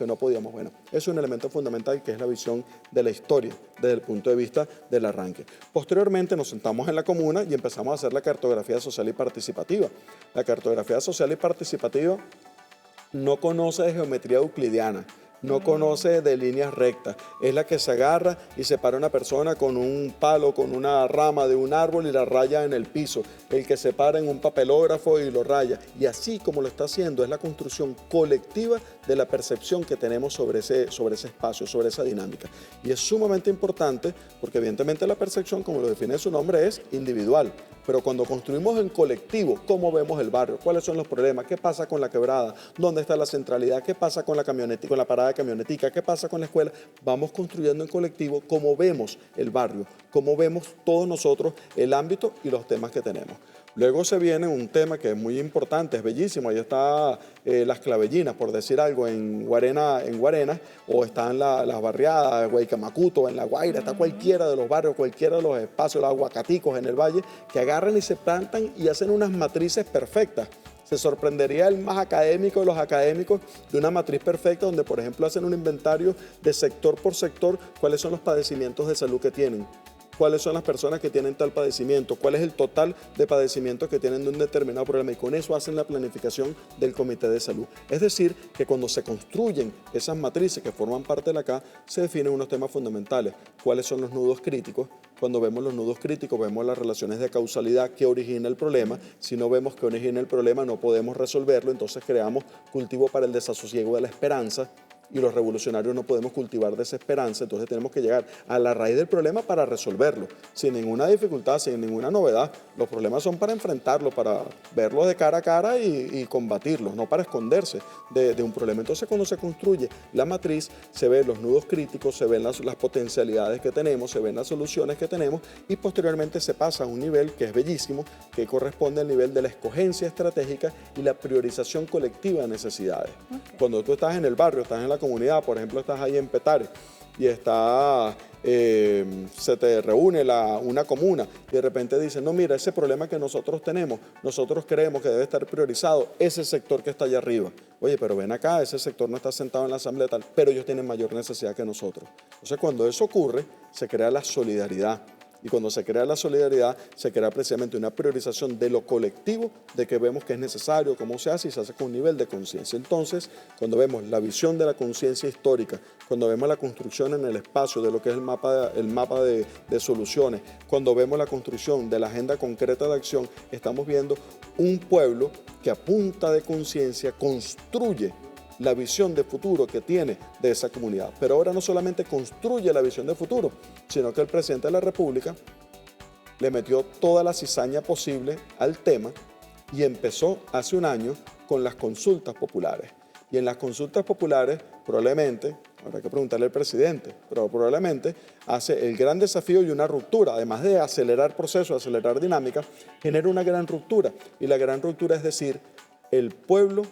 Bueno, es un elemento fundamental que es la visión de la historia desde el punto de vista del arranque. Posteriormente nos sentamos en la comuna y empezamos a hacer la cartografía social y participativa. La cartografía social y participativa no conoce de geometría euclidiana, no conoce de líneas rectas, es la que se agarra y separa a una persona con un palo, con una rama de un árbol y la raya en el piso, el que se para en un papelógrafo y lo raya, y así como lo está haciendo es la construcción colectiva de la percepción que tenemos sobre ese espacio, sobre esa dinámica, y es sumamente importante porque evidentemente la percepción, como lo define su nombre, es individual, pero cuando construimos en colectivo, ¿cómo vemos el barrio? ¿Cuáles son los problemas? ¿Qué pasa con la quebrada? ¿Dónde está la centralidad? ¿Qué pasa con la camioneta, con la parada de camionetica? ¿Qué pasa con la escuela? Vamos construyendo en colectivo cómo vemos el barrio, cómo vemos todos nosotros el ámbito y los temas que tenemos. Luego se viene un tema que es muy importante, es bellísimo, ahí está las clavellinas, por decir algo, en Guarena, o están las barriadas, Guaycamacuto, en La Guaira, está cualquiera de los barrios, cualquiera de los espacios, los aguacaticos en el valle, que agarran y se plantan y hacen unas matrices perfectas. Se sorprendería el más académico de los académicos de una matriz perfecta donde, por ejemplo, hacen un inventario de sector por sector, cuáles son los padecimientos de salud que tienen, cuáles son las personas que tienen tal padecimiento, cuál es el total de padecimientos que tienen de un determinado problema, y con eso hacen la planificación del Comité de Salud. Es decir, que cuando se construyen esas matrices que forman parte de la CA, se definen unos temas fundamentales. ¿Cuáles son los nudos críticos? Cuando vemos los nudos críticos, vemos las relaciones de causalidad que origina el problema. Si no vemos que origina el problema, no podemos resolverlo, entonces creamos cultivo para el desasosiego de la esperanza, y los revolucionarios no podemos cultivar desesperanza, entonces tenemos que llegar a la raíz del problema para resolverlo, sin ninguna dificultad, sin ninguna novedad. Los problemas son para enfrentarlos, para verlos de cara a cara y combatirlos, no para esconderse de un problema. Entonces, cuando se construye la matriz, se ven los nudos críticos, se ven las potencialidades que tenemos, se ven las soluciones que tenemos, y posteriormente se pasa a un nivel que es bellísimo, que corresponde al nivel de la escogencia estratégica y la priorización colectiva de necesidades. Okay. Cuando tú estás en el barrio, estás en la comunidad, por ejemplo, estás ahí en Petare y se te reúne una comuna y de repente dicen, no, mira, ese problema que nosotros tenemos, nosotros creemos que debe estar priorizado ese sector que está allá arriba. Oye, pero ven acá, ese sector no está sentado en la asamblea tal, pero ellos tienen mayor necesidad que nosotros. Entonces, cuando eso ocurre, se crea la solidaridad. Y cuando se crea la solidaridad, se crea precisamente una priorización de lo colectivo, de que vemos que es necesario, cómo se hace, y se hace con un nivel de conciencia. Entonces, cuando vemos la visión de la conciencia histórica, cuando vemos la construcción en el espacio de lo que es el mapa de soluciones, cuando vemos la construcción de la agenda concreta de acción, estamos viendo un pueblo que a punta de conciencia construye la visión de futuro que tiene de esa comunidad. Pero ahora no solamente construye la visión de futuro, sino que el presidente de la República le metió toda la cizaña posible al tema y empezó hace un año con las consultas populares. Y en las consultas populares, probablemente, habrá que preguntarle al presidente, pero probablemente hace el gran desafío y una ruptura, además de acelerar procesos, acelerar dinámicas, genera una gran ruptura. Y la gran ruptura es decir, el pueblo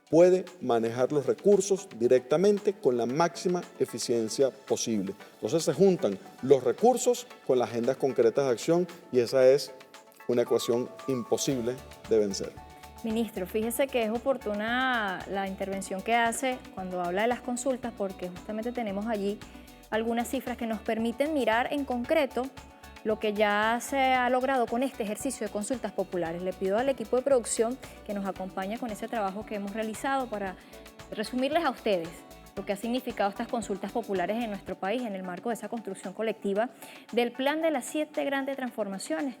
puede manejar los recursos directamente con la máxima eficiencia posible. Entonces se juntan los recursos con las agendas concretas de acción y esa es una ecuación imposible de vencer. Ministro, fíjese que es oportuna la intervención que hace cuando habla de las consultas, porque justamente tenemos allí algunas cifras que nos permiten mirar en concreto lo que ya se ha logrado con este ejercicio de consultas populares. Le pido al equipo de producción que nos acompañe con ese trabajo que hemos realizado para resumirles a ustedes lo que ha significado estas consultas populares en nuestro país en el marco de esa construcción colectiva del plan de las 7 grandes transformaciones.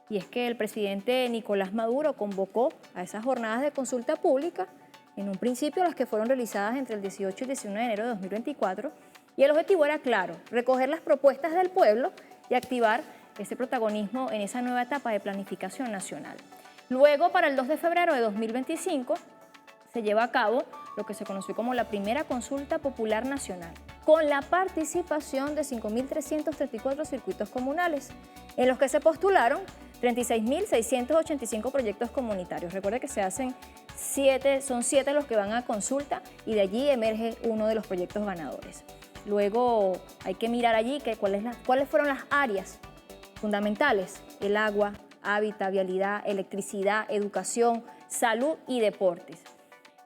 Y es que el presidente Nicolás Maduro convocó a esas jornadas de consulta pública, en un principio las que fueron realizadas entre el 18 y el 19 de enero de 2024, y el objetivo era claro, recoger las propuestas del pueblo y activar ese protagonismo en esa nueva etapa de planificación nacional. Luego, para el 2 de febrero de 2025, se lleva a cabo lo que se conoció como la primera consulta popular nacional, con la participación de 5.334 circuitos comunales, en los que se postularon 36.685 proyectos comunitarios. Recuerde que son 7 los que van a consulta y de allí emerge uno de los proyectos ganadores. Luego hay que mirar allí cuáles fueron las áreas fundamentales: el agua, hábitat, vialidad, electricidad, educación, salud y deportes.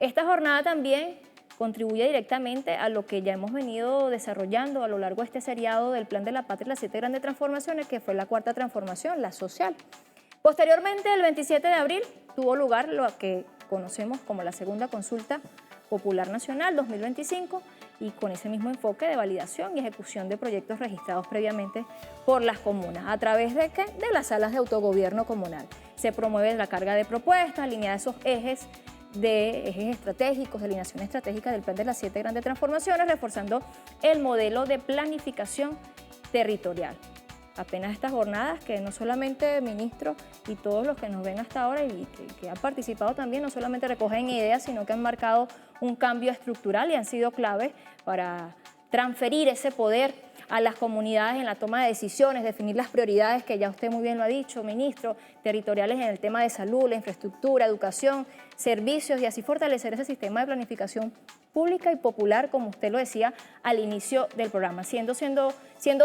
Esta jornada también contribuye directamente a lo que ya hemos venido desarrollando a lo largo de este seriado del Plan de la Patria y las 7 grandes transformaciones, que fue la 4ª transformación, la social. Posteriormente, el 27 de abril, tuvo lugar lo que conocemos como la segunda consulta popular nacional 2025, y con ese mismo enfoque de validación y ejecución de proyectos registrados previamente por las comunas. ¿A través de qué? De las salas de autogobierno comunal. Se promueve la carga de propuestas, alineada esos ejes estratégicos, de alineación estratégica del plan de las 7 grandes transformaciones, reforzando el modelo de planificación territorial. Apenas estas jornadas que no solamente ministro y todos los que nos ven hasta ahora y que han participado también, no solamente recogen ideas, sino que han marcado un cambio estructural y han sido claves para transferir ese poder a las comunidades en la toma de decisiones, definir las prioridades que ya usted muy bien lo ha dicho, ministro, territoriales en el tema de salud, la infraestructura, educación, servicios, y así fortalecer ese sistema de planificación pública y popular, como usted lo decía al inicio del programa, siendo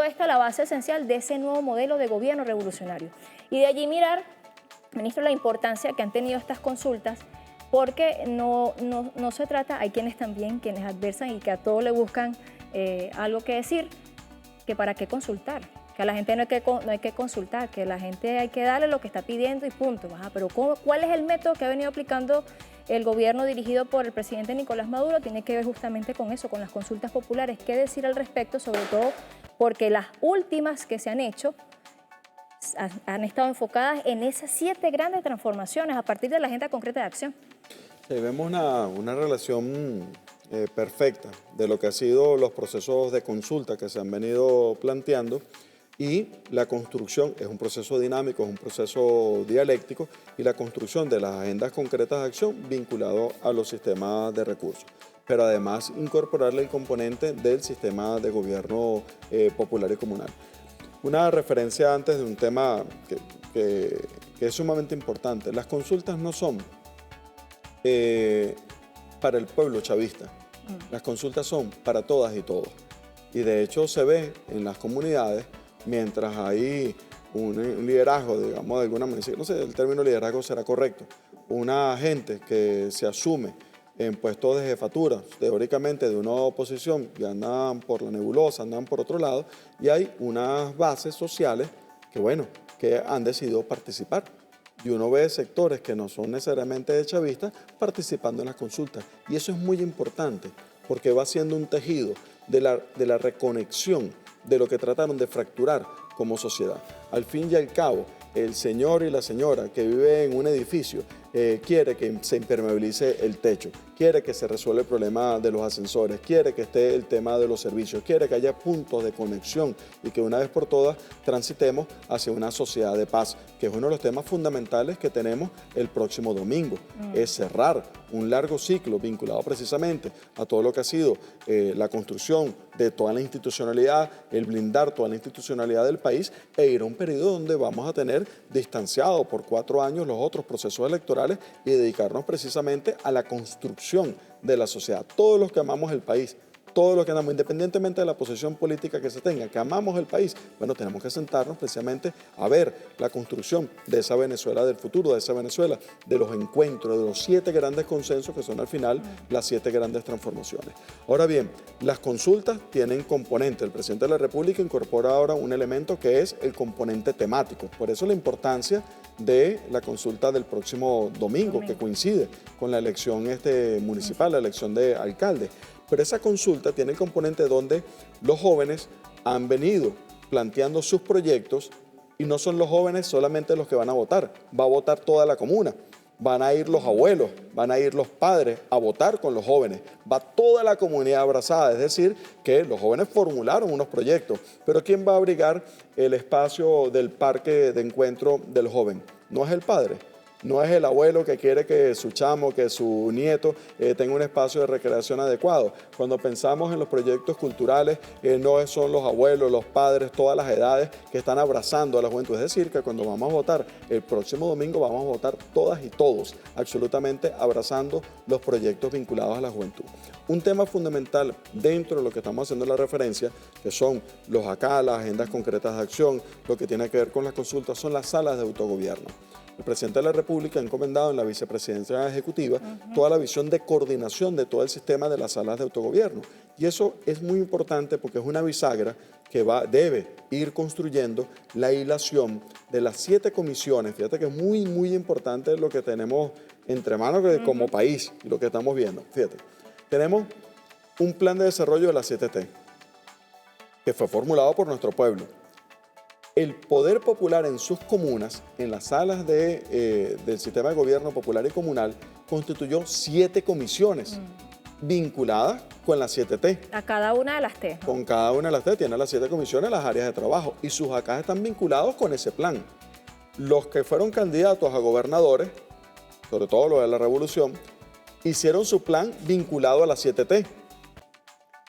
esta la base esencial de ese nuevo modelo de gobierno revolucionario. Y de allí mirar ministro, la importancia que han tenido estas consultas, porque no se trata, hay quienes adversan y que a todos le buscan algo que decir, que para qué consultar, que a la gente no hay que consultar, que a la gente hay que darle lo que está pidiendo y punto. Pero ¿cuál es el método que ha venido aplicando el gobierno dirigido por el presidente Nicolás Maduro? Tiene que ver justamente con eso, con las consultas populares. ¿Qué decir al respecto? Sobre todo porque las últimas que se han hecho han estado enfocadas en esas 7 grandes transformaciones a partir de la agenda concreta de acción. Sí, vemos una relación perfecta de lo que han sido los procesos de consulta que se han venido planteando, y la construcción es un proceso dinámico, es un proceso dialéctico, y la construcción de las agendas concretas de acción vinculado a los sistemas de recursos, pero además incorporarle el componente del sistema de gobierno popular y comunal. Una referencia antes de un tema que es sumamente importante. Las consultas no son para el pueblo chavista. Las consultas son para todas y todos. Y de hecho se ve en las comunidades, mientras hay un liderazgo, digamos, de alguna manera, no sé, el término liderazgo será correcto, una gente que se asume en puestos de jefatura, teóricamente de una oposición, y andan por la nebulosa, andan por otro lado, y hay unas bases sociales que han decidido participar. Y uno ve sectores que no son necesariamente de chavistas participando en las consultas. Y eso es muy importante, porque va siendo un tejido de la reconexión de lo que trataron de fracturar como sociedad. Al fin y al cabo, el señor y la señora que vive en un edificio quiere que se impermeabilice el techo, quiere que se resuelva el problema de los ascensores, quiere que esté el tema de los servicios, quiere que haya puntos de conexión y que una vez por todas transitemos hacia una sociedad de paz, que es uno de los temas fundamentales que tenemos el próximo domingo. Es cerrar un largo ciclo vinculado precisamente a todo lo que ha sido la construcción de toda la institucionalidad, el blindar toda la institucionalidad del país, e ir a un periodo donde vamos a tener distanciado por 4 años los otros procesos electorales y dedicarnos precisamente a la construcción de la sociedad. Todos los que amamos el país, todos los que andamos, independientemente de la posición política que se tenga, que amamos el país, bueno, tenemos que sentarnos precisamente a ver la construcción de esa Venezuela del futuro, de esa Venezuela, de los encuentros, de los 7 grandes consensos que son al final las 7 grandes transformaciones. Ahora bien, las consultas tienen componente. El presidente de la República incorpora ahora un elemento que es el componente temático. Por eso la importancia de la consulta del próximo domingo, que coincide con la elección municipal, la elección de alcalde. Pero esa consulta tiene el componente donde los jóvenes han venido planteando sus proyectos, y no son los jóvenes solamente los que van a votar, va a votar toda la comuna. Van a ir los abuelos, van a ir los padres a votar con los jóvenes, va toda la comunidad abrazada, es decir, que los jóvenes formularon unos proyectos, pero ¿quién va a abrigar el espacio del parque de encuentro del joven? No es el padre, no es el abuelo que quiere que su chamo, que su nieto tenga un espacio de recreación adecuado. Cuando pensamos en los proyectos culturales, no son los abuelos, los padres, todas las edades que están abrazando a la juventud. Es decir, que cuando vamos a votar el próximo domingo, vamos a votar todas y todos, absolutamente abrazando los proyectos vinculados a la juventud. Un tema fundamental dentro de lo que estamos haciendo la referencia, que son los ACA, las agendas concretas de acción, lo que tiene que ver con las consultas, son las salas de autogobierno. El presidente de la República ha encomendado en la vicepresidencia ejecutiva toda la visión de coordinación de todo el sistema de las salas de autogobierno. Y eso es muy importante porque es una bisagra que debe ir construyendo la hilación de las 7 comisiones. Fíjate que es muy, muy importante lo que tenemos entre manos como país y lo que estamos viendo. Fíjate, tenemos un plan de desarrollo de las 7T que fue formulado por nuestro pueblo. El poder popular en sus comunas, en las salas del sistema de gobierno popular y comunal, constituyó 7 comisiones vinculadas con las 7T. A cada una de las T, ¿no? Con cada una de las T tiene las 7 comisiones, las áreas de trabajo, y sus acá están vinculados con ese plan. Los que fueron candidatos a gobernadores, sobre todo los de la Revolución, hicieron su plan vinculado a las 7T.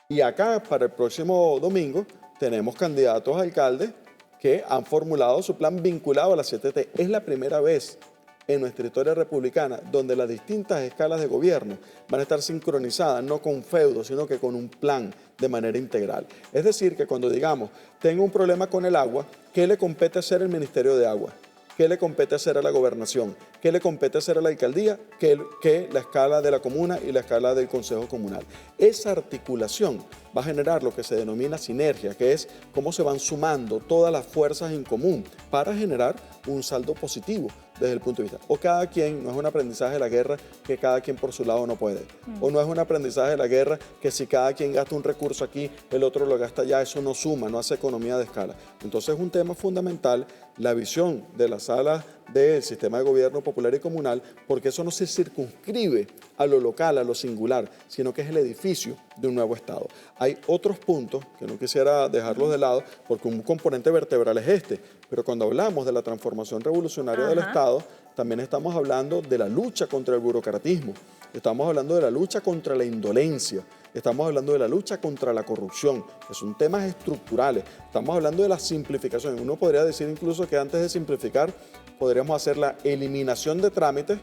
Y acá, para el próximo domingo, tenemos candidatos a alcaldes que han formulado su plan vinculado a la 7T. Es la primera vez en nuestra historia republicana donde las distintas escalas de gobierno van a estar sincronizadas, no con feudos, sino que con un plan de manera integral. Es decir, que cuando digamos, tengo un problema con el agua, ¿qué le compete hacer el Ministerio de Agua? ¿Qué le compete hacer a la gobernación? ¿Qué le compete hacer a la alcaldía? Que la escala de la comuna y la escala del consejo comunal. Esa articulación va a generar lo que se denomina sinergia, que es cómo se van sumando todas las fuerzas en común para generar un saldo positivo desde el punto de vista. O cada quien, no es un aprendizaje de la guerra que cada quien por su lado no puede. O no es un aprendizaje de la guerra que si cada quien gasta un recurso aquí, el otro lo gasta allá, eso no suma, no hace economía de escala. Entonces es un tema fundamental la visión de las salas del sistema de gobierno popular y comunal, porque eso no se circunscribe a lo local, a lo singular, sino que es el edificio de un nuevo Estado. Hay otros puntos que no quisiera dejarlos de lado, porque un componente vertebral es este, pero cuando hablamos de la transformación revolucionaria del Estado, también estamos hablando de la lucha contra el burocratismo, estamos hablando de la lucha contra la indolencia, estamos hablando de la lucha contra la corrupción, que son temas estructurales, estamos hablando de la simplificación. Uno podría decir incluso que antes de simplificar, podríamos hacer la eliminación de trámites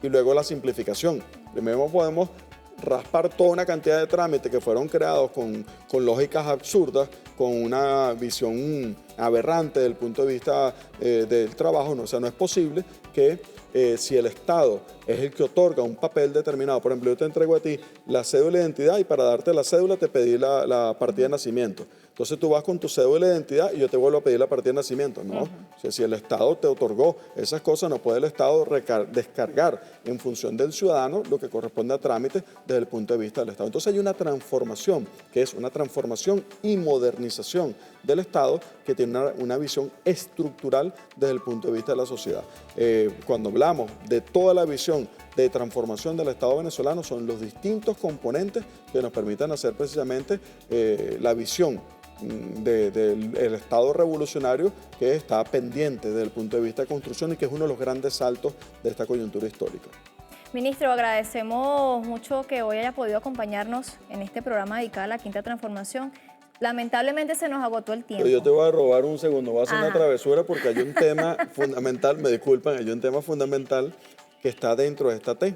y luego la simplificación. Primero podemos raspar toda una cantidad de trámites que fueron creados con lógicas absurdas, con una visión aberrante desde el punto de vista del trabajo. No, o sea, no es posible que si el Estado es el que otorga un papel determinado, por ejemplo, yo te entrego a ti la cédula de identidad y para darte la cédula te pedí la partida de nacimiento. Entonces tú vas con tu cédula de identidad y yo te vuelvo a pedir la partida de nacimiento. No, o sea, si el Estado te otorgó esas cosas, no puede el Estado descargar en función del ciudadano lo que corresponde a trámites desde el punto de vista del Estado. Entonces hay una transformación, que es una transformación y modernización del Estado que tiene una visión estructural desde el punto de vista de la sociedad. Cuando hablamos de toda la visión de transformación del Estado venezolano, son los distintos componentes que nos permitan hacer precisamente la visión del Estado revolucionario que está pendiente desde el punto de vista de construcción y que es uno de los grandes saltos de esta coyuntura histórica. Ministro, agradecemos mucho que hoy haya podido acompañarnos en este programa dedicado a la Quinta Transformación. Lamentablemente se nos agotó el tiempo. Pero yo te voy a robar un segundo, voy a hacer una travesura porque hay un tema fundamental, me disculpan, hay un tema fundamental que está dentro de esta T,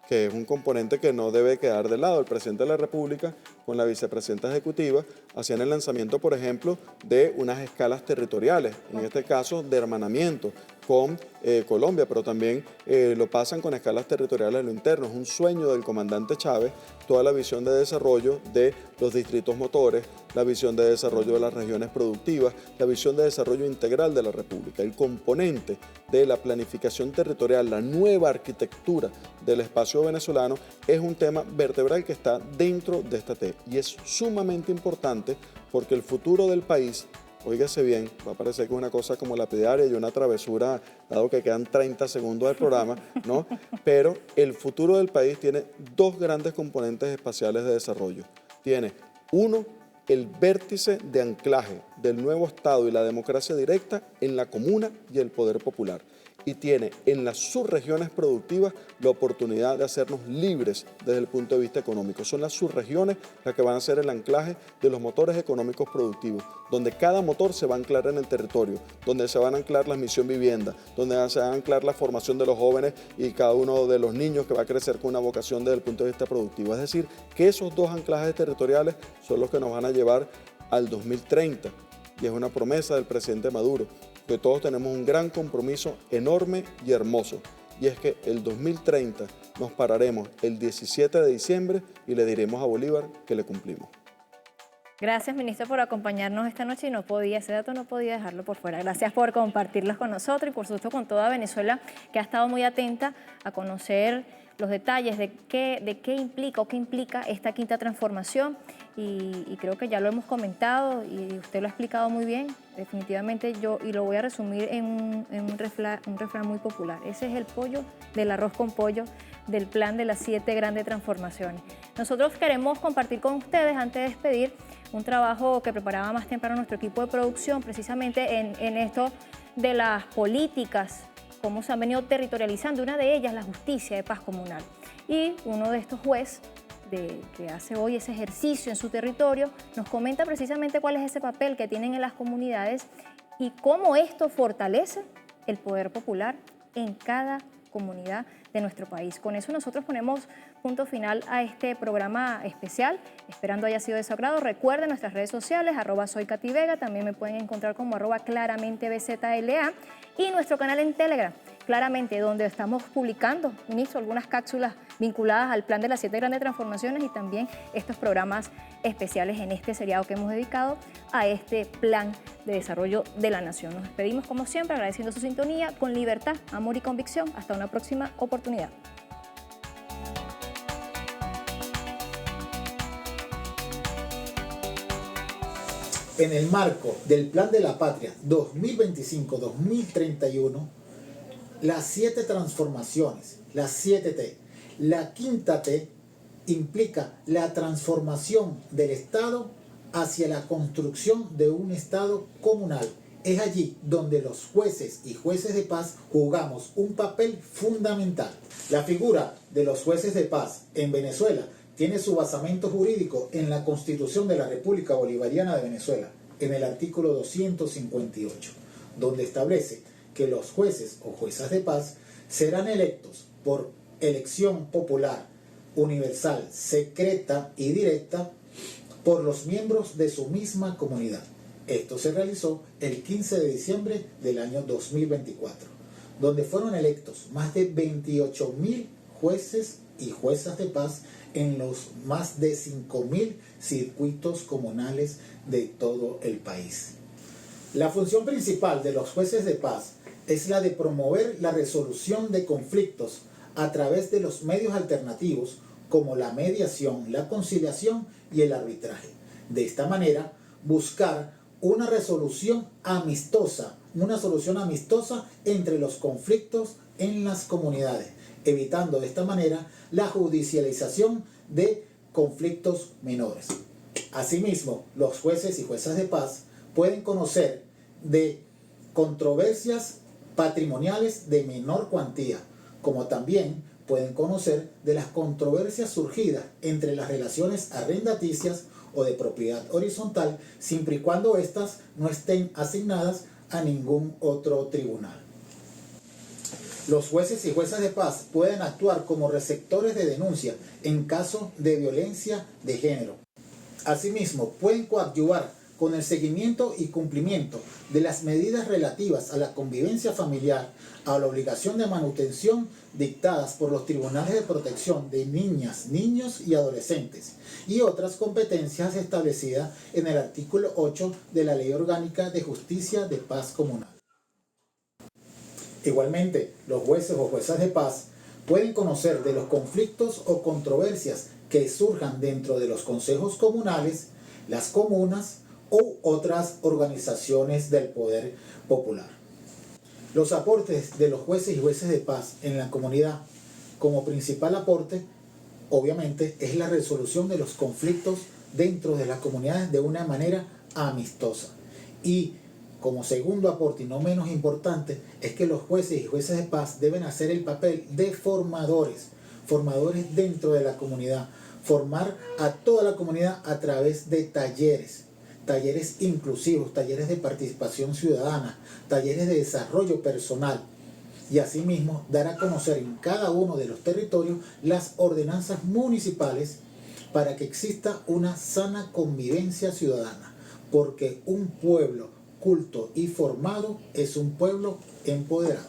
que es un componente que no debe quedar de lado. El presidente de la República con la vicepresidenta ejecutiva hacían el lanzamiento, por ejemplo, de unas escalas territoriales, en este caso de hermanamiento con Colombia, pero también lo pasan con escalas territoriales en lo interno. Es un sueño del comandante Chávez, toda la visión de desarrollo de los distritos motores, la visión de desarrollo de las regiones productivas, la visión de desarrollo integral de la República. El componente de la planificación territorial, la nueva arquitectura del espacio venezolano, es un tema vertebral que está dentro de esta T y es sumamente importante porque el futuro del país, óigase bien, va a parecer que es una cosa como lapidaria y una travesura, dado que quedan 30 segundos del programa, ¿no? Pero el futuro del país tiene dos grandes componentes espaciales de desarrollo. Tiene, uno, el vértice de anclaje del nuevo Estado y la democracia directa en la comuna y el poder popular. Y tiene en las subregiones productivas la oportunidad de hacernos libres desde el punto de vista económico. Son las subregiones las que van a ser el anclaje de los motores económicos productivos, donde cada motor se va a anclar en el territorio, donde se van a anclar la misión vivienda, donde se va a anclar la formación de los jóvenes y cada uno de los niños que va a crecer con una vocación desde el punto de vista productivo. Es decir, que esos dos anclajes territoriales son los que nos van a llevar al 2030 y es una promesa del presidente Maduro, que todos tenemos un gran compromiso enorme y hermoso, y es que el 2030 nos pararemos el 17 de diciembre y le diremos a Bolívar que le cumplimos. Gracias, ministro, por acompañarnos esta noche y ese dato no podía dejarlo por fuera. Gracias por compartirlos con nosotros y por supuesto con toda Venezuela, que ha estado muy atenta a conocer los detalles de qué implica o qué implica esta quinta transformación y creo que ya lo hemos comentado y usted lo ha explicado muy bien, definitivamente y lo voy a resumir en un refrán muy popular. Ese es el pollo del arroz con pollo del plan de las 7 grandes transformaciones. Nosotros queremos compartir con ustedes, antes de despedir, un trabajo que preparaba más temprano nuestro equipo de producción, precisamente en esto de las políticas, cómo se han venido territorializando, una de ellas la justicia de paz comunal. Y uno de estos jueces que hace hoy ese ejercicio en su territorio nos comenta precisamente cuál es ese papel que tienen en las comunidades y cómo esto fortalece el poder popular en cada comunidad de nuestro país. Con eso nosotros ponemos punto final a este programa especial, esperando haya sido de su agrado. Recuerden nuestras redes sociales, @soykativega, también me pueden encontrar como @claramentebzla y nuestro canal en Telegram, Claramente, donde estamos publicando, ministro, algunas cápsulas vinculadas al plan de las 7 grandes transformaciones y también estos programas especiales en este seriado que hemos dedicado a este plan de desarrollo de la nación. Nos despedimos como siempre agradeciendo su sintonía con libertad, amor y convicción. Hasta una próxima oportunidad. En el marco del Plan de la Patria 2025-2031, las 7 transformaciones, las 7 T, la quinta T implica la transformación del Estado hacia la construcción de un Estado comunal. Es allí donde los jueces y jueces de paz jugamos un papel fundamental. La figura de los jueces de paz en Venezuela tiene su basamento jurídico en la Constitución de la República Bolivariana de Venezuela, en el artículo 258, donde establece que los jueces o juezas de paz serán electos por elección popular, universal, secreta y directa por los miembros de su misma comunidad. Esto se realizó el 15 de diciembre del año 2024, donde fueron electos más de 28.000 jueces y juezas de paz en los más de 5.000 circuitos comunales de todo el país. La función principal de los jueces de paz es la de promover la resolución de conflictos a través de los medios alternativos como la mediación, la conciliación y el arbitraje. De esta manera, buscar una resolución amistosa entre los conflictos en las comunidades, evitando de esta manera la judicialización de conflictos menores. Asimismo, los jueces y juezas de paz pueden conocer de controversias patrimoniales de menor cuantía, como también pueden conocer de las controversias surgidas entre las relaciones arrendaticias o de propiedad horizontal, siempre y cuando éstas no estén asignadas a ningún otro tribunal. Los jueces y juezas de paz pueden actuar como receptores de denuncia en caso de violencia de género. Asimismo, pueden coadyuvar con el seguimiento y cumplimiento de las medidas relativas a la convivencia familiar, a la obligación de manutención dictadas por los tribunales de protección de niñas, niños y adolescentes, y otras competencias establecidas en el artículo 8 de la Ley Orgánica de Justicia de Paz Comunal. Igualmente, los jueces o juezas de paz pueden conocer de los conflictos o controversias que surjan dentro de los consejos comunales, las comunas u otras organizaciones del poder popular. Los aportes de los jueces y jueces de paz en la comunidad, como principal aporte, obviamente, es la resolución de los conflictos dentro de las comunidades de una manera amistosa. Y como segundo aporte, y no menos importante, es que los jueces y jueces de paz deben hacer el papel de formadores dentro de la comunidad, formar a toda la comunidad a través de talleres inclusivos, talleres de participación ciudadana, talleres de desarrollo personal, y asimismo dar a conocer en cada uno de los territorios las ordenanzas municipales para que exista una sana convivencia ciudadana, porque un pueblo culto y formado es un pueblo empoderado.